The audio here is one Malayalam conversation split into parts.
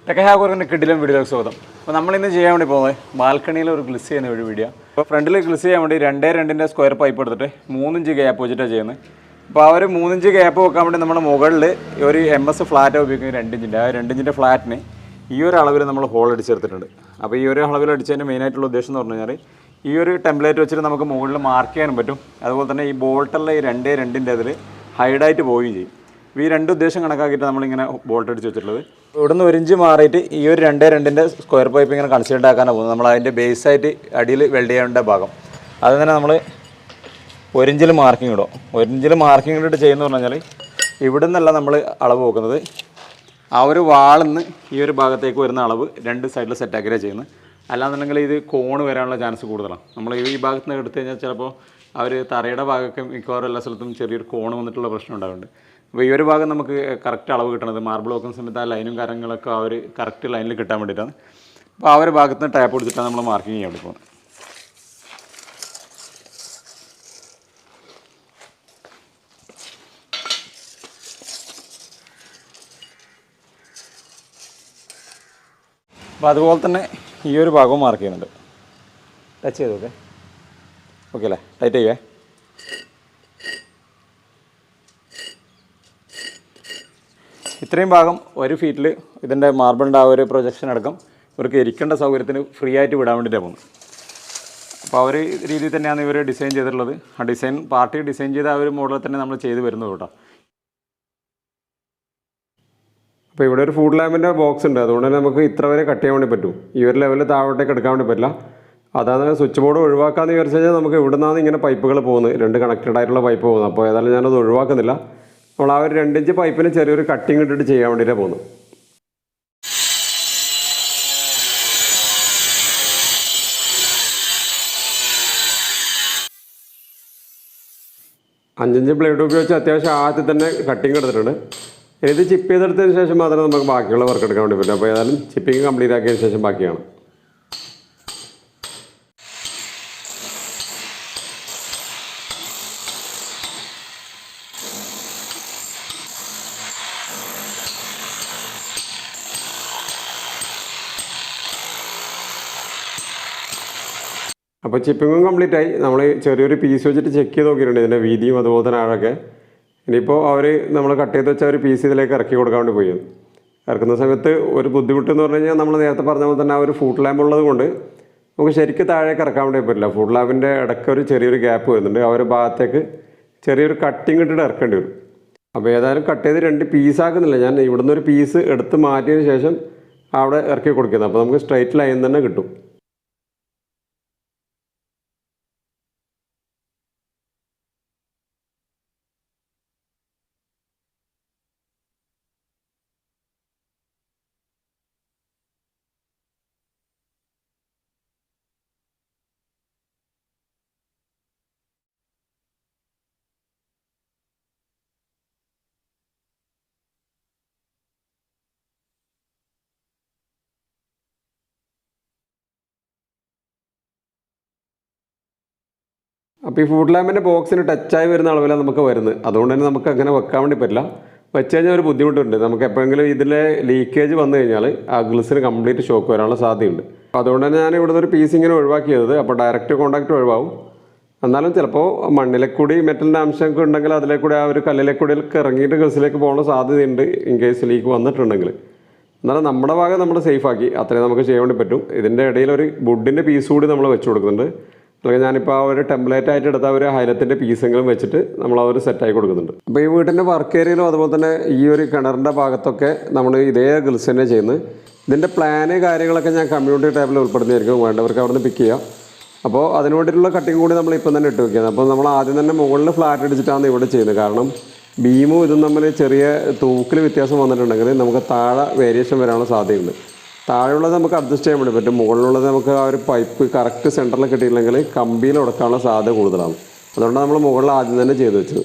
ടെക്കഹാഗോറിൻ്റെ കിടിലം വീഡിയോയിലേക്ക് സ്വാഗതം. അപ്പോൾ നമ്മളിന്ന് ചെയ്യാൻ വേണ്ടി പോകുന്നത് ബാൽക്കണിയിൽ ഒരു ഗ്ലിസ് ചെയ്യുന്ന ഒരു വീഡിയോ. അപ്പോൾ ഫ്രണ്ടിൽ ഗ്ലിസ് ചെയ്യാൻ വേണ്ടി 2 സ്ക്വയർ പൈപ്പ് എടുത്തിട്ട് 3 ഇഞ്ച് ഗ്യാപ്പ് വെച്ചിട്ടാണ് ചെയ്യുന്നത്. അപ്പോൾ ആ ഒരു 3 ഇഞ്ച് ഗ്യാപ്പ് വെക്കാൻ വേണ്ടി നമ്മുടെ മുകളിൽ ഒരു MS ഫ്ലാറ്റ് ഉപയോഗിക്കുന്നത് 2 ഇഞ്ചിൻ്റെ. ആ 2 ഇഞ്ചിൻ്റെ ഫ്ലാറ്റിന് ഈ ഒരു അളവിൽ നമ്മൾ ഹോൾ അടിച്ചെടുത്തിട്ടുണ്ട്. അപ്പോൾ ഈ ഒരു അളവിൽ അടിച്ചതിൻ്റെ മെയിനായിട്ടുള്ള ഉദ്ദേശം എന്ന് പറഞ്ഞു കഴിഞ്ഞാൽ ഈ ഒരു ടെംപ്ലേറ്റ് വെച്ചിട്ട് നമുക്ക് മുകളിൽ മാർക്ക് ചെയ്യാനും പറ്റും. അതുപോലെ തന്നെ ഈ ബോൾട്ടെല്ലാം ഈ 2 അതിൽ ഹൈഡായിട്ട് പോവുകയും ചെയ്യും. ഈ 2 ഉദ്ദേശം കണക്കാക്കിയിട്ട് നമ്മളിങ്ങനെ ബോൾട്ട് അടിച്ച് വെച്ചിട്ടുള്ളത്. ഇവിടുന്ന് 1 ഇഞ്ച് മാറിയിട്ട് ഈ ഒരു 2 സ്ക്വയർ പൈപ്പ് ഇങ്ങനെ കൺസിഡർ ആക്കാനാണ് പോകുന്നത്. നമ്മൾ അതിൻ്റെ ബേസായിട്ട് അടിയിൽ വെൽഡ് ചെയ്യേണ്ട ഭാഗം അത് തന്നെ നമ്മൾ 1 ഇഞ്ചിൽ മാർക്കിംഗ് ഇടും. 1 ഇഞ്ചിൽ മാർക്കിംഗ് ഇട്ടിട്ട് ചെയ്യുന്നത് പറഞ്ഞു കഴിഞ്ഞാൽ ഇവിടെ നിന്നല്ല നമ്മൾ അളവ് നോക്കുന്നത്, ആ ഒരു വാളിൽ നിന്ന് ഈ ഒരു ഭാഗത്തേക്ക് വരുന്ന അളവ് 2 സൈഡിൽ സെറ്റാക്കിയാണ് ചെയ്യുന്നത്. അല്ലാന്നുണ്ടെങ്കിൽ ഇത് കോണ് വരാനുള്ള ചാൻസ് കൂടുതലാണ്. നമ്മൾ ഈ ഭാഗത്ത് നിന്ന് എടുത്തു കഴിഞ്ഞാൽ ചിലപ്പോൾ അവർ തറയുടെ ഭാഗമൊക്കെ മിക്കവാറും എല്ലാ സ്ഥലത്തും ചെറിയൊരു കോണ് വന്നിട്ടുള്ള പ്രശ്നം ഉണ്ടാകുന്നുണ്ട്. അപ്പോൾ ഈ ഒരു ഭാഗം നമുക്ക് കറക്റ്റ് അളവ് കിട്ടണത് മാർബിൾ വെക്കുന്ന സമയത്ത് ആ ലൈനും കാര്യങ്ങളൊക്കെ ആ ഒരു കറക്റ്റ് ലൈനിൽ കിട്ടാൻ വേണ്ടിയിട്ടാണ്. അപ്പോൾ ആ ഒരു ഭാഗത്ത് നിന്ന് ടാപ്പ് എടുത്തിട്ടാണ് നമ്മൾ മാർക്കിങ് ചെയ്യാൻ വേണ്ടി പോകുന്നത്. അപ്പോൾ അതുപോലെ തന്നെ ഈ ഒരു ഭാഗവും മാർക്ക് ചെയ്യുന്നുണ്ട്. ടച്ച് ചെയ്ത് ഓക്കെ അല്ലേ? ടൈറ്റ് ചെയ്യുവേ. ഇത്രയും ഭാഗം 1 ഫീറ്റിൽ ഇതിൻ്റെ മാർബിളിൻ്റെ ആ ഒരു പ്രൊജക്ഷൻ അടക്കം ഇവർക്ക് ഇരിക്കേണ്ട സൗകര്യത്തിന് ഫ്രീ ആയിട്ട് വിടാൻ വേണ്ടിയിട്ടാണ് പോകുന്നത്. അപ്പോൾ ആ ഒരു രീതിയിൽ തന്നെയാണ് ഇവർ ഡിസൈൻ ചെയ്തിട്ടുള്ളത്. ആ ഡിസൈൻ പാർട്ടി ഡിസൈൻ ചെയ്ത ആ ഒരു മോഡലിൽ തന്നെ നമ്മൾ ചെയ്ത് വരുന്നത് കേട്ടോ. അപ്പോൾ ഇവിടെ ഒരു ഫുഡ് ലാമ്പിൻ്റെ ബോക്സ് ഉണ്ട്, അതുകൊണ്ട് തന്നെ നമുക്ക് ഇത്ര വരെ കട്ട് ചെയ്യാൻ വേണ്ടി പറ്റും. ഈ ഒരു ലെവലിൽ താഴോട്ടേക്ക് എടുക്കാൻ വേണ്ടി പറ്റില്ല. അതാണ് സ്വിച്ച് ബോർഡ് ഒഴിവാക്കാമെന്ന് വിചാരിച്ചു കഴിഞ്ഞാൽ നമുക്ക് ഇവിടെ നിന്നാണ് ഇങ്ങനെ പൈപ്പുകൾ പോകുന്നത്, 2 കണക്റ്റഡ് ആയിട്ടുള്ള പൈപ്പ് പോകുന്നത്. അപ്പോൾ ഏതായാലും ഞാനത് ഒഴിവാക്കുന്നില്ല. നമ്മൾ ആ ഒരു 2 ഇഞ്ച് പൈപ്പിന് ചെറിയൊരു കട്ടിങ് ഇട്ടിട്ട് ചെയ്യാൻ വേണ്ടിയിട്ടാണ് പോകുന്നത്. അഞ്ചിഞ്ച് ബ്ലേഡ് ഉപയോഗിച്ച് അത്യാവശ്യം ആദ്യത്തിൽ തന്നെ കട്ടിങ് എടുത്തിട്ടുണ്ട്. ഇത് ചിപ്പ് ചെയ്തെടുത്തതിന് ശേഷം മാത്രമേ നമുക്ക് ബാക്കിയുള്ള വർക്ക് എടുക്കാൻ വേണ്ടി പറ്റും. അപ്പോൾ ഏതായാലും ചിപ്പിങ് കംപ്ലീറ്റ് ആക്കിയതിന് ശേഷം ബാക്കിയാണ്. അപ്പോൾ ചിപ്പിങ്ങും കംപ്ലീറ്റ് ആയി. നമ്മൾ ചെറിയൊരു പീസ് വെച്ചിട്ട് ചെക്ക് ചെയ്ത് നോക്കിയിട്ടുണ്ട് ഇതിൻ്റെ വീതിയും അതുപോലെ തന്നെ ആഴൊക്കെ. ഇനിയിപ്പോൾ അവർ നമ്മൾ കട്ട് ചെയ്ത് വെച്ച ഒരു പീസ് ഇതിലേക്ക് ഇറക്കി കൊടുക്കാൻ വേണ്ടി പോയി. ഇറക്കുന്ന സമയത്ത് ഒരു ബുദ്ധിമുട്ടെന്ന് പറഞ്ഞു കഴിഞ്ഞാൽ നമ്മൾ നേരത്തെ പറഞ്ഞ പോലെ തന്നെ ആ ഒരു ഫുഡ് ലാമ്പ് ഉള്ളത് കൊണ്ട് നമുക്ക് ശരിക്കും താഴേക്ക് ഇറക്കാൻ വേണ്ടി പറ്റില്ല. ഫുഡ് ലാമ്പിൻ്റെ ഇടയ്ക്ക് ഒരു ചെറിയൊരു ഗ്യാപ്പ് വരുന്നുണ്ട്. ആ ഒരു ഭാഗത്തേക്ക് ചെറിയൊരു കട്ടിങ് ഇട്ടിട്ട് ഇറക്കേണ്ടി വരും. അപ്പോൾ ഏതായാലും കട്ട് ചെയ്ത് 2 പീസാക്കുന്നില്ല, ഞാൻ ഇവിടുന്ന് ഒരു പീസ് എടുത്ത് മാറ്റിയതിന് ശേഷം അവിടെ ഇറക്കി കൊടുക്കുന്നത്. അപ്പോൾ നമുക്ക് സ്ട്രൈറ്റ് ലൈൻ തന്നെ കിട്ടും. അപ്പോൾ ഈ ഫുഡ് ലാമ്പിൻ്റെ ബോക്സിന് ടച്ചായി വരുന്ന അളവിലാണ് നമുക്ക് വരുന്നത്. അതുകൊണ്ട് തന്നെ നമുക്ക് അങ്ങനെ വെക്കാൻ വേണ്ടി പറ്റില്ല. വെച്ച് കഴിഞ്ഞാൽ ഒരു ബുദ്ധിമുട്ടുണ്ട്. നമുക്ക് എപ്പോഴെങ്കിലും ഇതിലെ ലീക്കേജ് വന്നു കഴിഞ്ഞാൽ ആ ഗ്ലിസിന് കംപ്ലീറ്റ് ഷോക്ക് വരാനുള്ള സാധ്യതയുണ്ട്. അപ്പോൾ അതുകൊണ്ട് തന്നെ ഞാൻ ഇവിടുന്ന് ഒരു പീസ് ഇങ്ങനെ ഒഴിവാക്കിയത്. അപ്പോൾ ഡയറക്റ്റ് കോൺടാക്റ്റ് ഒഴിവാകും. എന്നാലും ചിലപ്പോൾ മണ്ണിലെ കൂടി മെറ്റലിൻ്റെ അംശമൊക്കെ ഉണ്ടെങ്കിൽ അതിലെ കൂടി ആ ഒരു കല്ലിലെ കൂടിയൊക്കെ ഇറങ്ങിയിട്ട് ഗ്ലിസിലേക്ക് പോകാനുള്ള സാധ്യതയുണ്ട് ഇൻ കേസ് ലീക്ക് വന്നിട്ടുണ്ടെങ്കിൽ. എന്നാലും നമ്മുടെ ഭാഗം നമ്മൾ സേഫാക്കി അത്രയും നമുക്ക് ചെയ്യാൻ വേണ്ടി പറ്റും. ഇതിൻ്റെ ഇടയിൽ ഒരു വുഡിൻ്റെ പീസ് കൂടി നമ്മൾ വെച്ച് കൊടുക്കുന്നുണ്ട്. അല്ലെങ്കിൽ ഞാനിപ്പോൾ ആ ഒരു ടെംപ്ലേറ്റ് ആയിട്ട് എടുത്ത ഒരു ഹൈലത്തിൻ്റെ പീസെങ്കിലും വെച്ചിട്ട് നമ്മൾ ആ ഒരു സെറ്റായി കൊടുക്കുന്നുണ്ട്. അപ്പോൾ ഈ വീട്ടിൻ്റെ വർക്ക് ഏരിയയിലും അതുപോലെ തന്നെ ഈ ഒരു കിണറിൻ്റെ ഭാഗത്തൊക്കെ നമ്മൾ ഇതേ ഗ്ലിസ് തന്നെ ചെയ്യുന്നത്. ഇതിൻ്റെ പ്ലാന് കാര്യങ്ങളൊക്കെ ഞാൻ കമ്മ്യൂണിറ്റി ടാബിൽ ഉൾപ്പെടുത്തിയായിരിക്കും, വേണ്ടവർക്ക് അവിടെ നിന്ന് പിക്ക് ചെയ്യാം. അപ്പോൾ അതിന് വേണ്ടിയിട്ടുള്ള കട്ടിങ് കൂടി നമ്മൾ ഇപ്പം തന്നെ ഇട്ട് വയ്ക്കുന്നത്. അപ്പോൾ നമ്മൾ ആദ്യം തന്നെ മുകളിൽ ഫ്ലാറ്റ് അടിച്ചിട്ടാണ് ഇവിടെ ചെയ്യുന്നത്. കാരണം ബീമും ഇതും തമ്മിൽ ചെറിയ തൂക്കിൽ വ്യത്യാസം വന്നിട്ടുണ്ടെങ്കിൽ നമുക്ക് താഴെ വേരിയേഷൻ വരാനുള്ള സാധ്യതയുണ്ട്. താഴെയുള്ളത് നമുക്ക് അഡ്ജസ്റ്റ് ചെയ്യാൻ വേണ്ടി പറ്റും. മുകളിലുള്ളത് നമുക്ക് ആ ഒരു പൈപ്പ് കറക്റ്റ് സെൻറ്ററിൽ കിട്ടിയില്ലെങ്കിൽ കമ്പിയിൽ ഉടക്കാനുള്ള സാധ്യത കൂടുതലാണ്. അതുകൊണ്ടാണ് നമ്മൾ മുകളിൽ ആദ്യം തന്നെ ചെയ്ത് വെച്ചത്.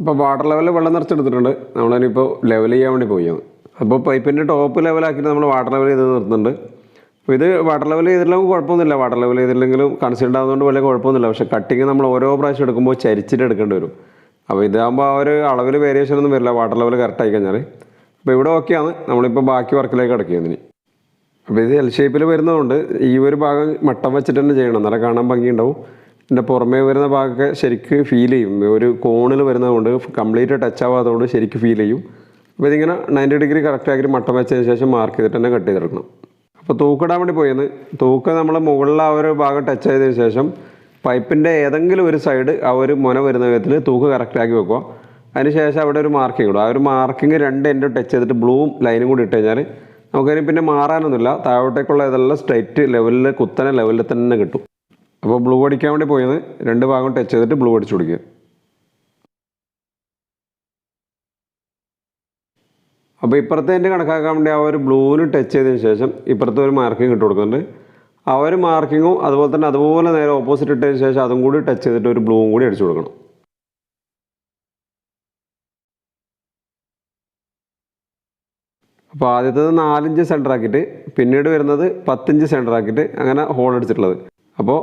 ഇപ്പോൾ വാട്ടർ ലെവലിൽ വെള്ളം നിറച്ചെടുത്തിട്ടുണ്ട്. നമ്മളിനിപ്പോൾ ലെവൽ ചെയ്യാൻ വേണ്ടി പോയാണ്. അപ്പോൾ പൈപ്പിൻ്റെ ടോപ്പ് ലെവലാക്കിയിട്ട് നമ്മൾ വാട്ടർ ലെവൽ ചെയ്ത് നിർത്തുന്നുണ്ട്. അപ്പോൾ ഇത് വാട്ടർ ലെവൽ ചെയ്തില്ലെങ്കിൽ കുഴപ്പമൊന്നുമില്ല. വാട്ടർ ലെവൽ ചെയ്തില്ലെങ്കിലും കൺസീൽഡ് ആവുന്നതുകൊണ്ട് വലിയ കുഴപ്പമൊന്നുമില്ല. പക്ഷേ കട്ടിങ് നമ്മൾ ഓരോ പ്രാവശ്യം എടുക്കുമ്പോൾ ചരിച്ചിട്ട് എടുക്കേണ്ടി വരും. അപ്പോൾ ഇതാകുമ്പോൾ ആ ഒരു അളവിൽ വേരിയേഷൻ ഒന്നും വരില്ല വാട്ടർ ലെവൽ കറക്റ്റ് ആയി കഴിഞ്ഞാൽ. അപ്പോൾ ഇവിടെ ഓക്കെയാണ്. നമ്മളിപ്പോൾ ബാക്കി വർക്കിലേക്ക് കിടക്കുന്നതിന്. അപ്പോൾ ഇത് എൽ ഷേപ്പിൽ വരുന്നതുകൊണ്ട് ഈ ഒരു ഭാഗം മട്ടം വെച്ചിട്ട് തന്നെ ചെയ്യണം, എന്നാലും കാണാൻ ഭംഗിയുണ്ടാവും. ഇതിൻ്റെ പുറമേ വരുന്ന ഭാഗമൊക്കെ ശരിക്ക് ഫീൽ ചെയ്യും. ഒരു കോണിൽ വരുന്നതുകൊണ്ട് കംപ്ലീറ്റ് ടച്ച് ആവാത്തതുകൊണ്ട് ശരിക്ക് ഫീൽ ചെയ്യും. അപ്പോൾ ഇതിങ്ങനെ 90 ഡിഗ്രി കറക്റ്റാക്കി മട്ടം വെച്ചതിന് ശേഷം മാർക്ക് ചെയ്തിട്ട് തന്നെ കട്ട് ചെയ്തെടുക്കണം. അപ്പോൾ തൂക്കിടാൻ വേണ്ടി പോയെന്ന് തൂക്ക് നമ്മൾ മുകളിൽ ആ ഒരു ഭാഗം ടച്ച് ചെയ്തതിന് ശേഷം പൈപ്പിൻ്റെ ഏതെങ്കിലും ഒരു സൈഡ് ആ ഒരു മുന വരുന്ന വിധത്തിൽ തൂക്ക് കറക്റ്റാക്കി വെക്കുക. അതിന് ശേഷം അവിടെ ഒരു മാർക്കിംഗ് ഇടും. ആ ഒരു മാർക്കിങ് രണ്ട് എൻഡും ടച്ച് ചെയ്തിട്ട് ബ്ലൂവും ലൈനും കൂടി ഇട്ട് കഴിഞ്ഞാൽ നമുക്കതിന് പിന്നെ മാറാനൊന്നുമില്ല. താഴോട്ടേക്കുള്ള ഇതെല്ലാം സ്ട്രൈറ്റ് ലെവലിൽ കുത്തനെ ലെവലിൽ തന്നെ കിട്ടും. അപ്പോൾ ബ്ലൂ അടിക്കാൻ വേണ്ടി പോയത് 2 ഭാഗം ടച്ച് ചെയ്തിട്ട് ബ്ലൂ അടിച്ചു കൊടുക്കുക. അപ്പോൾ ഇപ്പുറത്തെ എൻ്റെ കണക്കാക്കാൻ വേണ്ടി ആ ഒരു ബ്ലൂവിന് ടച്ച് ചെയ്തതിന് ശേഷം ഇപ്പുറത്തെ ഒരു മാർക്കിംഗ് ഇട്ട് കൊടുക്കുന്നുണ്ട്. ആ ഒരു മാർക്കിങ്ങും അതുപോലെ തന്നെ അതുപോലെ നേരെ ഓപ്പോസിറ്റ് ഇട്ടതിന് ശേഷം അതും കൂടി ടച്ച് ചെയ്തിട്ട് ഒരു ബ്ലൂവും കൂടി അടിച്ചു കൊടുക്കണം. അപ്പോൾ ആദ്യത്തേത് 4 ഇഞ്ച് സെൻറ്റർ ആക്കിയിട്ട് പിന്നീട് വരുന്നത് 10 ഇഞ്ച് സെൻറ്റർ ആക്കിയിട്ട് അങ്ങനെ ഹോൾ അടിച്ചിട്ടുള്ളത്. അപ്പോൾ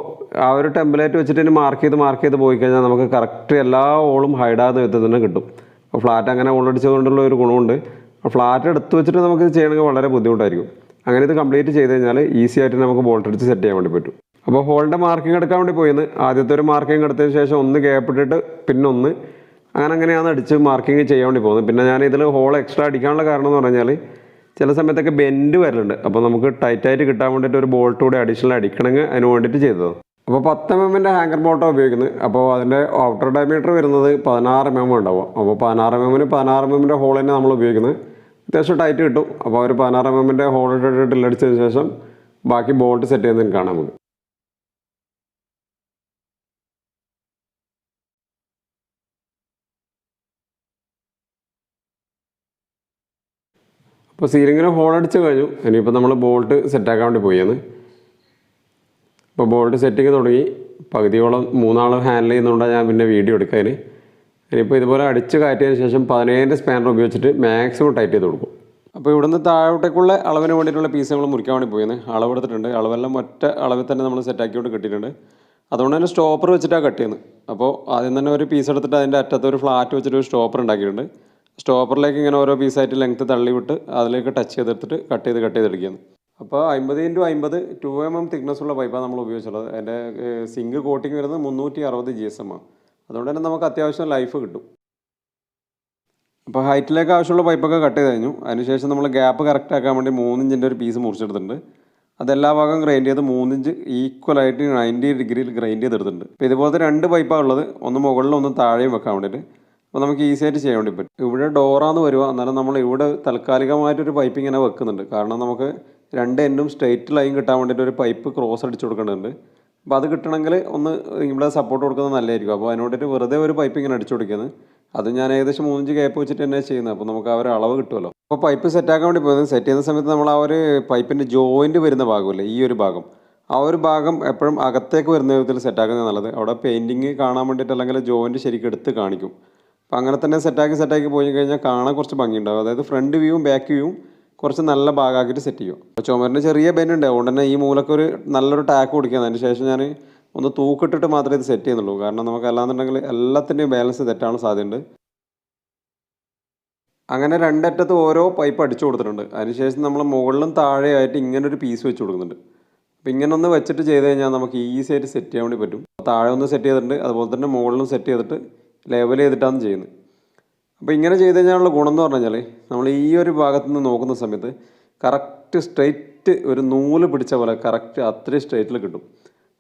ആ ഒരു ടെംപ്ലേറ്റ് വെച്ചിട്ട് ഇനി മാർക്ക് ചെയ്ത് പോയി കഴിഞ്ഞാൽ നമുക്ക് കറക്റ്റ് എല്ലാ ഹോളും ഹൈഡാകുന്ന വിധത്തിൽ തന്നെ കിട്ടും. അപ്പോൾ ഫ്ലാറ്റ് അങ്ങനെ ഹോൾ അടിച്ചതുകൊണ്ടുള്ള ഒരു ഗുണമുണ്ട്. ഫ്ലാറ്റ് എടുത്ത് വെച്ചിട്ട് നമുക്ക് ഇത് ചെയ്യണമെങ്കിൽ വളരെ ബുദ്ധിമുട്ടായിരിക്കും. അങ്ങനെ ഇത് കംപ്ലീറ്റ് ചെയ്ത് കഴിഞ്ഞാൽ ഈസി ആയിട്ട് നമുക്ക് ബോൾട്ട് അടിച്ച് സെറ്റ് ചെയ്യാൻ വേണ്ടി പറ്റും. അപ്പോൾ ഹോളിൻ്റെ മാർക്കിംഗ് എടുക്കാൻ വേണ്ടി പോയിന്ന് ആദ്യത്തെ ഒരു മാർക്കിംഗ് എടുത്തതിന് ശേഷം ഒന്ന് ഗ്യാപ്പ് ഇട്ടിട്ട് പിന്നെ ഒന്ന് അങ്ങനെയാണ് അടിച്ച് മാർക്കിംഗ് ചെയ്യാൻ വേണ്ടി പോകുന്നത്. പിന്നെ ഞാൻ ഇതിൽ ഹോൾ എക്സ്ട്രാ അടിക്കാനുള്ള കാരണം എന്ന് പറഞ്ഞാൽ ചില സമയത്തൊക്കെ ബെൻഡ് വരലുണ്ട്. അപ്പോൾ നമുക്ക് ടൈറ്റായിട്ട് കിട്ടാൻ വേണ്ടിയിട്ട് ഒരു ബോൾട്ട് കൂടി അഡീഷണൽ അടിക്കണമെങ്കിൽ അതിന് വേണ്ടിയിട്ട് ചെയ്തത്. അപ്പോൾ 10 mm ഹാങ്കർ ബോൾട്ടാണ് ഉപയോഗിക്കുന്നത്. അപ്പോൾ അതിൻ്റെ ഔട്ടർ ഡയമീറ്റർ വരുന്നത് 16 mm ഉണ്ടാവും. അപ്പോൾ 16 mm ഹോൾ തന്നെ നമ്മൾ ഉപയോഗിക്കുന്നത്. അത്യാവശ്യം ടൈറ്റ് കിട്ടും. അപ്പോൾ ഒരു 16 mm ഹോൾ ഇട്ടിട്ട് ഡ്രില്ലടിച്ചതിന് ശേഷം ബാക്കി ബോൾട്ട് സെറ്റ് ചെയ്യുന്നതിന് കാണാൻ നമുക്ക്. അപ്പോൾ സീലിങ്ങിന് ഹോൾ അടിച്ച് കഴിഞ്ഞു. ഇനിയിപ്പോൾ നമ്മൾ ബോൾട്ട് സെറ്റാക്കാൻ വേണ്ടി പോയാണ്. ഇപ്പോൾ ബോൾട്ട് സെറ്റിങ് തുടങ്ങി. പകുതിയോളം 3 ആൾ ഹാൻഡിൽ ചെയ്യുന്നതുകൊണ്ടാണ് ഞാൻ പിന്നെ വീഡിയോ എടുക്കാൻ. ഇനിയിപ്പോൾ ഇതുപോലെ അടിച്ച് കയറ്റിയതിന് ശേഷം 17 സ്പാനർ ഉപയോഗിച്ചിട്ട് മാക്സിമം ടൈറ്റ് ചെയ്ത് കൊടുക്കും. അപ്പോൾ ഇവിടുന്ന് താഴോട്ടേക്കുള്ള അളവിന് വേണ്ടിയിട്ടുള്ള പീസ് നമ്മൾ മുറിക്കാൻ വേണ്ടി പോയത്. അളവെടുത്തിട്ടുണ്ട്. അളവെല്ലാം ഒറ്റ അളവിൽ തന്നെ നമ്മൾ സെറ്റാക്കിയോണ്ട് കിട്ടിയിട്ടുണ്ട്. അതുകൊണ്ട് തന്നെ സ്റ്റോപ്പർ വെച്ചിട്ടാണ് കട്ട് ചെയ്യുന്നത്. അപ്പോൾ ആദ്യം തന്നെ ഒരു പീസ് എടുത്തിട്ട് അതിൻ്റെ അറ്റത്ത് ഒരു ഫ്ലാറ്റ് വെച്ചിട്ട് ഒരു സ്റ്റോപ്പർ ഉണ്ടാക്കിയിട്ടുണ്ട്. സ്റ്റോപ്പറിലേക്ക് ഇങ്ങനെ ഓരോ പീസായിട്ട് ലെങ്ത്ത് തള്ളി വിട്ട് അതിലേക്ക് ടച്ച് ചെയ്തെടുത്തിട്ട് കട്ട് ചെയ്തെടുക്കുകയാണ്. അപ്പോൾ 50x50 2 mm തിക്നെസ് ഉള്ള പൈപ്പാണ് നമ്മൾ ഉപയോഗിച്ചുള്ളത്. അതിൻ്റെ സിങ്ക് കോട്ടിങ് വരുന്നത് 360 GSM ആണ്. അതുകൊണ്ട് തന്നെ നമുക്ക് അത്യാവശ്യം ലൈഫ് കിട്ടും. അപ്പോൾ ഹൈറ്റിലേക്ക് ആവശ്യമുള്ള പൈപ്പൊക്കെ കട്ട് ചെയ്ത് കഴിഞ്ഞു. അതിനുശേഷം നമ്മൾ ഗ്യാപ്പ് കറക്റ്റ് ആക്കാൻ വേണ്ടി 3 ഇഞ്ചിൻ്റെ ഒരു പീസ് മുറിച്ചെടുത്തിട്ടുണ്ട്. അതെല്ലാ ഭാഗം ഗ്രൈൻഡ് ചെയ്ത് 3 ഇഞ്ച് ഈക്വലായിട്ട് 90 ഡിഗ്രിയിൽ ഗ്രൈൻഡ് ചെയ്തെടുത്തിട്ടുണ്ട്. അപ്പോൾ ഇതുപോലത്തെ 2 പൈപ്പാണ് ഉള്ളത്. ഒന്ന് മുകളിലും ഒന്ന് താഴെയും വെക്കാൻ വേണ്ടിയിട്ട്. അപ്പോൾ നമുക്ക് ഈസി ആയിട്ട് ചെയ്യാൻ വേണ്ടി പറ്റും. ഇവിടെ ഡോറാന്ന് വരുക. എന്നാലും നമ്മൾ ഇവിടെ താൽക്കാലികമായിട്ടൊരു പൈപ്പ് ഇങ്ങനെ വെക്കുന്നുണ്ട്. കാരണം നമുക്ക് 2 എൻഡും സ്ട്രെയിറ്റ് ലൈൻ കിട്ടാൻ വേണ്ടിയിട്ട് ഒരു പൈപ്പ് ക്രോസ് അടിച്ച് കൊടുക്കേണ്ടതുണ്ട്. അപ്പോൾ അത് കിട്ടണമെങ്കിൽ ഒന്ന് ഇവിടെ സപ്പോർട്ട് കൊടുക്കുന്നത് നല്ലതായിരിക്കും. അപ്പോൾ അതിന് വേണ്ടിയിട്ട് വെറുതെ ഒരു പൈപ്പ് ഇങ്ങനെ അടിച്ചു കൊടുക്കുന്നത്. അത് ഞാൻ ഏകദേശം 3 ഇഞ്ച് ഗ്യാപ്പ് വെച്ചിട്ട് തന്നെ ചെയ്യുന്നത്. അപ്പോൾ നമുക്ക് ആ ഒരു അളവ് കിട്ടുമല്ലോ. അപ്പോൾ പൈപ്പ് സെറ്റാക്കാൻ വേണ്ടി പോകുന്നത് സെറ്റ് ചെയ്യുന്ന സമയത്ത് നമ്മൾ ആ ഒരു പൈപ്പിൻ്റെ ജോയിൻറ്റ് വരുന്ന ഭാഗമല്ലേ ഈ ഒരു ഭാഗം, ആ ഒരു ഭാഗം എപ്പോഴും അകത്തേക്ക് വരുന്ന വിധത്തിൽ സെറ്റാക്കുന്നത് നല്ലത്. അവിടെ പെയിൻറ്റിങ് കാണാൻ വേണ്ടിയിട്ട് അല്ലെങ്കിൽ ജോയിൻറ്റ് ശരിക്കും എടുത്ത് കാണിക്കും. അപ്പോൾ അങ്ങനെ തന്നെ സെറ്റാക്കി പോയി കഴിഞ്ഞാൽ കാണാൻ കുറച്ച് ഭംഗിയുണ്ടാവും. അതായത് ഫ്രണ്ട് വ്യൂവും ബാക്ക് വ്യൂവും കുറച്ച് നല്ല ഭാഗമാക്കിയിട്ട് സെറ്റ് ചെയ്യും. അപ്പോൾ ചുമരിന് ചെറിയ ബെൻഡ് അതുകൊണ്ട് തന്നെ ഈ മൂലക്കൊരു നല്ലൊരു ടാക്ക് കൊടുക്കുകയാണ്. അതിന് ശേഷം ഞാൻ ഒന്ന് തൂക്കിട്ടിട്ട് മാത്രമേ ഇത് സെറ്റ് ചെയ്യുന്നുള്ളൂ. കാരണം നമുക്ക് അല്ലാന്നുണ്ടെങ്കിൽ എല്ലാത്തിൻ്റെയും ബാലൻസ് തെറ്റാനുള്ള സാധ്യതയുണ്ട്. അങ്ങനെ 2 അറ്റത്ത് ഓരോ പൈപ്പ് അടിച്ചു കൊടുത്തിട്ടുണ്ട്. അതിനുശേഷം നമ്മൾ മുകളിലും താഴെയായിട്ട് ഇങ്ങനൊരു പീസ് വെച്ച് കൊടുക്കുന്നുണ്ട്. അപ്പോൾ ഇങ്ങനെ ഒന്ന് വെച്ചിട്ട് ചെയ്ത് കഴിഞ്ഞാൽ നമുക്ക് ഈസി ആയിട്ട് സെറ്റ് ചെയ്യാൻ വേണ്ടി പറ്റും. താഴെ ഒന്ന് സെറ്റ് ചെയ്തിട്ടുണ്ട്, അതുപോലെ തന്നെ മുകളിലും സെറ്റ് ചെയ്തിട്ട് ലെവൽ ചെയ്തിട്ടാണ് ചെയ്യുന്നത്. അപ്പോൾ ഇങ്ങനെ ചെയ്ത് കഴിഞ്ഞാലുള്ള ഗുണം എന്ന് പറഞ്ഞു കഴിഞ്ഞാൽ നമ്മൾ ഈ ഒരു ഭാഗത്ത് നിന്ന് നോക്കുന്ന സമയത്ത് കറക്റ്റ് സ്ട്രെയിറ്റ് ഒരു നൂല് പിടിച്ച പോലെ കറക്റ്റ് അത്രയും സ്ട്രെയിറ്റിൽ കിട്ടും.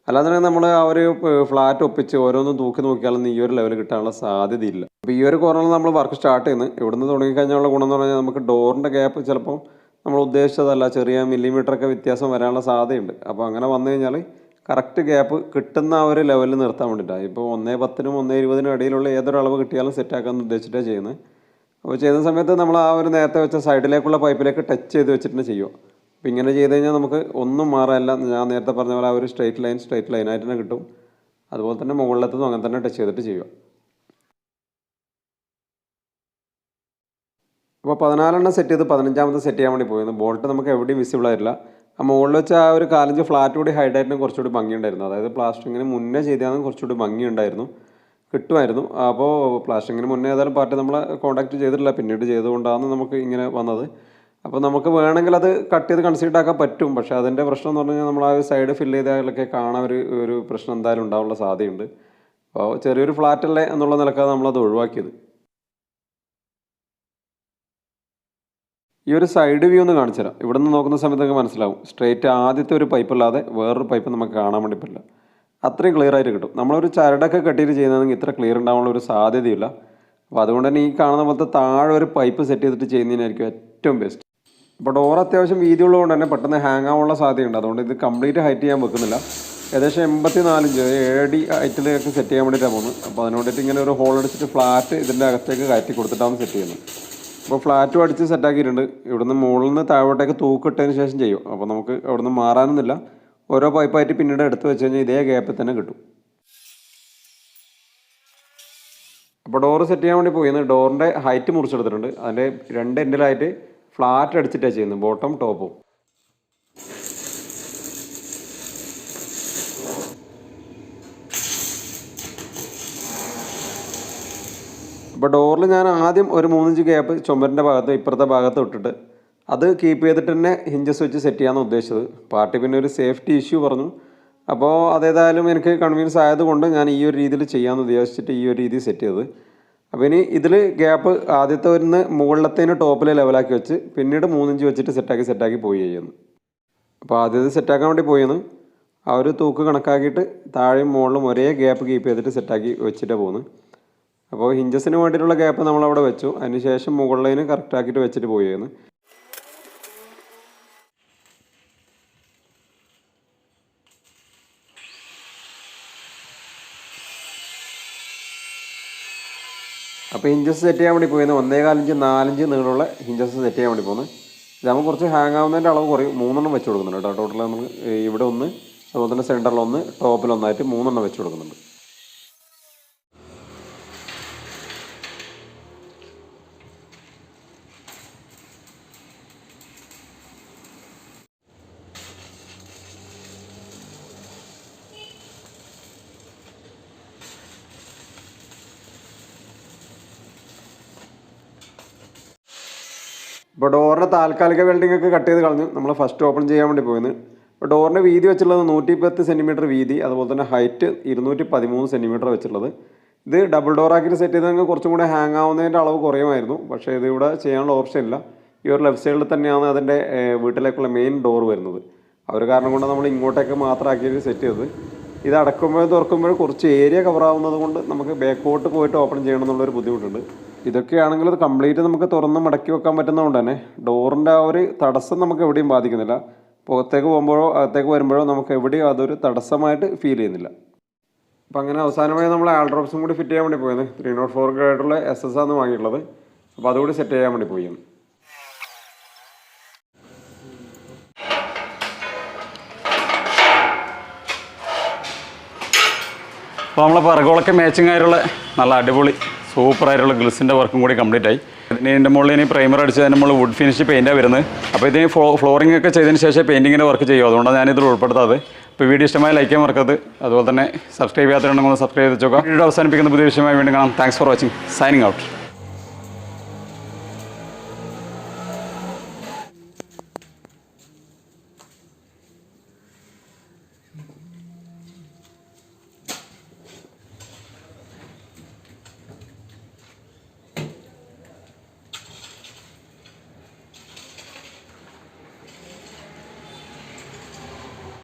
അല്ലാതെ നമ്മൾ ആ ഒരു ഫ്ലാറ്റ് ഒപ്പിച്ച് ഓരോന്നും തൂക്കി നോക്കിയാലൊന്നും ഈ ഒരു ലെവൽ കിട്ടാനുള്ള സാധ്യതയില്ല. അപ്പോൾ ഈ ഒരു കോർണറിൽ നമ്മൾ വർക്ക് സ്റ്റാർട്ട് ചെയ്യുന്നത് ഇവിടുന്ന് തുടങ്ങിക്കഴിഞ്ഞാലുള്ള ഗുണം എന്ന് പറഞ്ഞാൽ നമുക്ക് ഡോറിൻ്റെ ഗ്യാപ്പ് ചിലപ്പോൾ നമ്മൾ ഉദ്ദേശിച്ചതല്ല, ചെറിയ മില്ലിമീറ്ററൊക്കെ വ്യത്യാസം വരാനുള്ള സാധ്യതയുണ്ട്. അപ്പോൾ അങ്ങനെ വന്നു കഴിഞ്ഞാൽ കറക്റ്റ് ഗ്യാപ്പ് കിട്ടുന്ന ആ ഒരു ലെവലിൽ നിർത്താൻ വേണ്ടിയിട്ടാണ്. ഇപ്പോൾ 1:10 1:20 ഇടയിലുള്ള ഏതൊരു അളവ് കിട്ടിയാലും സെറ്റാക്കാമെന്ന് ഉദ്ദേശിച്ചിട്ടാണ് ചെയ്യുന്നത്. അപ്പോൾ ചെയ്യുന്ന സമയത്ത് നമ്മൾ ആ ഒരു നേരത്തെ വെച്ച സൈഡിലേക്കുള്ള പൈപ്പിലേക്ക് ടച്ച് ചെയ്ത് വെച്ചിട്ട് ചെയ്യുക. അപ്പോൾ ഇങ്ങനെ ചെയ്ത് കഴിഞ്ഞാൽ നമുക്ക് ഒന്നും മാറാനില്ല. ഞാൻ നേരത്തെ പറഞ്ഞ പോലെ ആ ഒരു സ്ട്രെയിറ്റ് ലൈനായിട്ട് തന്നെ കിട്ടും. അതുപോലെ തന്നെ മുകളിലത്തും അങ്ങനെ തന്നെ ടച്ച് ചെയ്തിട്ട് ചെയ്യുക. അപ്പോൾ 14 സെറ്റ് ചെയ്ത് 15ാമത്തെ സെറ്റ് ചെയ്യാൻ വേണ്ടി പോയിരുന്നു. ബോൾട്ട് നമുക്ക് എവിടെയും വിസിബിൾ ആയിട്ടില്ല. ആ മുകളിൽ വെച്ച് ആ ഒരു 4 ഇഞ്ച് ഫ്ലാറ്റ് കൂടി ഹൈഡായിട്ടിന് കുറച്ചുകൂടി ഭംഗിയുണ്ടായിരുന്നു. അതായത് പ്ലാസ്റ്ററിങ്ങിന് മുന്നേ ചെയ്താൽ കുറച്ചുകൂടി ഭംഗിയുണ്ടായിരുന്നു. കിട്ടുമായിരുന്നു. അപ്പോൾ പ്ലാസ്റ്ററിങ്ങിന് മുന്നേ ഏതായാലും പാർട്ടി നമ്മളെ കോൺടാക്ട് ചെയ്തിട്ടില്ല, പിന്നീട് ചെയ്തുകൊണ്ടാണ് നമുക്ക് ഇങ്ങനെ വന്നത്. അപ്പോൾ നമുക്ക് വേണമെങ്കിൽ അത് കട്ട് ചെയ്ത് കൺസീഡ് ആക്കാൻ പറ്റും. പക്ഷേ അതിൻ്റെ പ്രശ്നം എന്ന് പറഞ്ഞു കഴിഞ്ഞാൽ നമ്മൾ ആ സൈഡ് ഫില്ല് ചെയ്താലൊക്കെ കാണാൻ ഒരു പ്രശ്നം എന്തായാലും ഉണ്ടാവാനുള്ള സാധ്യതയുണ്ട്. അപ്പോൾ ചെറിയൊരു ഫ്ലാറ്റല്ലേ എന്നുള്ള നിലക്കാണ് നമ്മളത് ഒഴിവാക്കിയത്. ഈ ഒരു സൈഡ് വ്യൂ ഒന്ന് കാണിച്ചു തരാം. ഇവിടെ നിന്ന് നോക്കുന്ന സമയത്ത് നമുക്ക് മനസ്സിലാവും, സ്ട്രെയിറ്റ് ആദ്യത്തെ ഒരു പൈപ്പ് അല്ലാതെ വേറൊരു പൈപ്പ് നമുക്ക് കാണാൻ വേണ്ടി പറ്റില്ല. അത്രയും ക്ലിയർ ആയിട്ട് കിട്ടും. നമ്മളൊരു ചരടൊക്കെ കെട്ടിയിട്ട് ചെയ്യുന്നതെങ്കിൽ ഇത്ര ക്ലിയർ ഉണ്ടാവാനുള്ള ഒരു സാധ്യതയില്ല. അപ്പോൾ അതുകൊണ്ട് തന്നെ ഈ കാണുന്ന പോലത്തെ താഴെ ഒരു പൈപ്പ് സെറ്റ് ചെയ്തിട്ട് ചെയ്യുന്നതിനായിരിക്കും ഏറ്റവും ബെസ്റ്റ്. അപ്പോൾ ഡോർ അത്യാവശ്യം വീതിയുള്ളതുകൊണ്ട് തന്നെ പെട്ടെന്ന് ഹാങ് ആവാനുള്ള സാധ്യതയുണ്ട്. അതുകൊണ്ട് ഇത് കംപ്ലീറ്റ് ഹൈറ്റ് ചെയ്യാൻ വെക്കുന്നില്ല. ഏകദേശം 84 ഇഞ്ച് 7 അടി ഹൈറ്റിലേക്ക് സെറ്റ് ചെയ്യാൻ വേണ്ടിയിട്ടാണ് പോകുന്നത്. അപ്പോൾ അതിന് വേണ്ടിയിട്ട് ഇങ്ങനെ ഒരു ഹോൾ അടിച്ചിട്ട് ഫ്ലാറ്റ് ഇതിൻ്റെ അകത്തേക്ക് കയറ്റി കൊടുത്തിട്ടാണ് സെറ്റ് ചെയ്യുന്നത്. അപ്പോൾ ഫ്ലാറ്റും അടിച്ച് സെറ്റാക്കിയിട്ടുണ്ട്. ഇവിടുന്ന് മുകളിൽ നിന്ന് താഴോട്ടേക്ക് തൂക്കിട്ടതിന് ശേഷം ചെയ്യും. അപ്പോൾ നമുക്ക് അവിടുന്ന് മാറാനൊന്നുമില്ല. ഓരോ പൈപ്പായിട്ട് പിന്നീട് എടുത്ത് വെച്ച് കഴിഞ്ഞാൽ ഇതേ ഗ്യാപ്പിൽ തന്നെ കിട്ടും. അപ്പോൾ ഡോറ് സെറ്റ് ചെയ്യാൻ വേണ്ടി പോയിരുന്നത് ഡോറിൻ്റെ ഹൈറ്റ് മുറിച്ചെടുത്തിട്ടുണ്ട്. അതിൻ്റെ 2 എൻഡിലായിട്ട് ഫ്ലാറ്റ് അടിച്ചിട്ടാണ് ചെയ്യുന്നത്, ബോട്ടം ടോപ്പും. അപ്പോൾ ഡോറിൽ ഞാൻ ആദ്യം ഒരു 3 ഇഞ്ച് ഗ്യാപ്പ് ചുമരിൻ്റെ ഭാഗത്ത് ഇപ്പുറത്തെ ഭാഗത്ത് ഇട്ടിട്ട് അത് കീപ്പ് ചെയ്തിട്ട് തന്നെ ഹിഞ്ചസ് വെച്ച് സെറ്റ് ചെയ്യാമെന്ന് ഉദ്ദേശിച്ചത്. പാർട്ടി പിന്നെ ഒരു സേഫ്റ്റി ഇഷ്യൂ പറഞ്ഞു. അപ്പോൾ അതേതായാലും എനിക്ക് കൺവീനിയൻസ് ആയതുകൊണ്ട് ഞാൻ ഈ ഒരു രീതിയിൽ ചെയ്യാമെന്ന് ഉദ്ദേശിച്ചിട്ട് ഈ ഒരു രീതി സെറ്റ് ചെയ്തത്. അപ്പോൾ ഇനി ഇതിൽ ഗ്യാപ്പ് ആദ്യത്തെ ഒന്ന് മുകളിലത്തേന് ടോപ്പിൽ ലെവലാക്കി വെച്ച് പിന്നീട് 3 ഇഞ്ച് വെച്ചിട്ട് സെറ്റാക്കി പോയി ചെയ്യുന്നു. അപ്പോൾ ആദ്യത്തെ സെറ്റാക്കാൻ വേണ്ടി പോയെന്ന് ആ ഒരു തൂക്ക് കണക്കാക്കിയിട്ട് താഴെയും മുകളിലും ഒരേ ഗ്യാപ്പ് കീപ്പ് ചെയ്തിട്ട് സെറ്റാക്കി വെച്ചിട്ടാണ് പോകുന്നത്. അപ്പോൾ ഹിഞ്ചസിന് വേണ്ടിയിട്ടുള്ള ഗ്യാപ്പ് നമ്മളവിടെ വെച്ചു. അതിന് ശേഷം മുകളിലേന് കറക്റ്റാക്കിയിട്ട് വെച്ചിട്ട് പോയിരുന്നു. അപ്പോൾ ഹിഞ്ചസ് സെറ്റ് ചെയ്യാൻ വേണ്ടി പോയിരുന്നു 1.25 ഇഞ്ച് 4 ഇഞ്ച് നീളമുള്ള ഹിഞ്ചസ് സെറ്റ് ചെയ്യാൻ വേണ്ടി പോകുന്നത്. ഇതാകുമ്പോൾ കുറച്ച് ഹാങ് ആവുന്നതിൻ്റെ അളവ് കുറയും. 3 വെച്ച് കൊടുക്കുന്നുണ്ട് കേട്ടോ. ടോട്ടൽ നമ്മൾ ഇവിടെ ഒന്ന്, അതുപോലെ തന്നെ സെൻറ്ററിലൊന്ന്, ടോപ്പിലൊന്നായിട്ട് 3 വെച്ച് കൊടുക്കുന്നുണ്ട്. ഇപ്പോൾ ഡോറിൻ്റെ താൽക്കാലിക വെൽഡിംഗ് ഒക്കെ കട്ട് ചെയ്ത് കളഞ്ഞു. നമ്മൾ ഫസ്റ്റ് ഓപ്പൺ ചെയ്യാൻ വേണ്ടി പോയിരുന്നു. ഇപ്പോൾ ഡോറിൻ്റെ വീതി വെച്ചുള്ളത് 110 സെൻറ്റിമീറ്റർ വീതി, അതുപോലെ തന്നെ ഹൈറ്റ് 213 സെൻറ്റിമീറ്റർ വെച്ചുള്ളത്. ഇത് ഡബിൾ ഡോറാക്കിയിട്ട് സെറ്റ് ചെയ്തെങ്കിൽ കുറച്ചും കൂടെ ഹാങ് ആവുന്നതിൻ്റെ അളവ് കുറയുമായിരുന്നു. പക്ഷേ ഇത് ഇവിടെ ചെയ്യാനുള്ള ഓപ്ഷൻ ഇല്ല. ഈ ഒരു ലെഫ്റ്റ് സൈഡിൽ തന്നെയാണ് അതിൻ്റെ വീട്ടിലേക്കുള്ള മെയിൻ ഡോർ വരുന്നത്. ആ ഒരു കാരണം കൊണ്ട് നമ്മൾ ഇങ്ങോട്ടേക്ക് മാത്രമാക്കിയിട്ട് സെറ്റ് ചെയ്തത്. ഇത് അടക്കുമ്പോഴും തുറക്കുമ്പോഴും കുറച്ച് ഏരിയ കവറാവുന്നത് കൊണ്ട് നമുക്ക് ബാക്കോട്ട് പോയിട്ട് ഓപ്പൺ ചെയ്യണം എന്നുള്ളൊരു ബുദ്ധിമുട്ടുണ്ട്. ഇതൊക്കെയാണെങ്കിൽ അത് കംപ്ലീറ്റ് നമുക്ക് തുറന്ന് മടക്കി വെക്കാൻ പറ്റുന്നതുകൊണ്ട് തന്നെ ഡോറിൻ്റെ ആ ഒരു തടസ്സം നമുക്ക് എവിടെയും ബാധിക്കുന്നില്ല. പുറത്തേക്ക് പോകുമ്പോഴോ അകത്തേക്ക് വരുമ്പോഴോ നമുക്ക് എവിടെയും അതൊരു തടസ്സമായിട്ട് ഫീൽ ചെയ്യുന്നില്ല. അപ്പോൾ അങ്ങനെ അവസാനമായി നമ്മൾ ആൾ ഡ്രോപ്സും കൂടി ഫിറ്റ് ചെയ്യാൻ വേണ്ടി പോയത് 304 ഗ്രേഡുള്ള SS ആണ് വാങ്ങിയിട്ടുള്ളത്. അപ്പോൾ അതുകൂടി സെറ്റ് ചെയ്യാൻ വേണ്ടി പോയി. അപ്പോൾ നമ്മളെ പെർഗോളൊക്കെ മാച്ചിങ് ആയിട്ടുള്ള നല്ല അടിപൊളി സൂപ്പറായിട്ടുള്ള ഗ്ലിസിൻ്റെ വർക്കും കൂടി കംപ്ലീറ്റ് ആയി. ഇതിൻ്റെ മുകളിൽ ഇനി പ്രൈമർ അടിച്ച് അതിന് നമ്മൾ വുഡ് ഫിനിഷ് പെയിൻറ്റാണ് വരുന്നത്. അപ്പോൾ ഇതിന് ഫ്ലോറിംഗ് ഒക്കെ ചെയ്തതിന് ശേഷം പെയിൻറ്റിങ്ങിൻ്റെ വർക്ക് ചെയ്യും. അതുകൊണ്ടാണ് ഞാനിതിൽ ഉൾപ്പെടുത്താത്. അപ്പോൾ വീഡിയോ ഇഷ്ടമായി ലൈക്ക് ചെയ്യാൻ മറക്കരുത്. അതുപോലെ തന്നെ സബ്സ്ക്രൈബ് ചെയ്യാത്തവരുണ്ടെങ്കിൽ സബ്സ്ക്രൈബ് ചെയ്ത് വെച്ചോക്കാം. വീഡിയോ അവസാനിപ്പിക്കുന്ന പുതിയ വിഷയമായി വീണ്ടും കാണാം. Thanks for watching. Signing out.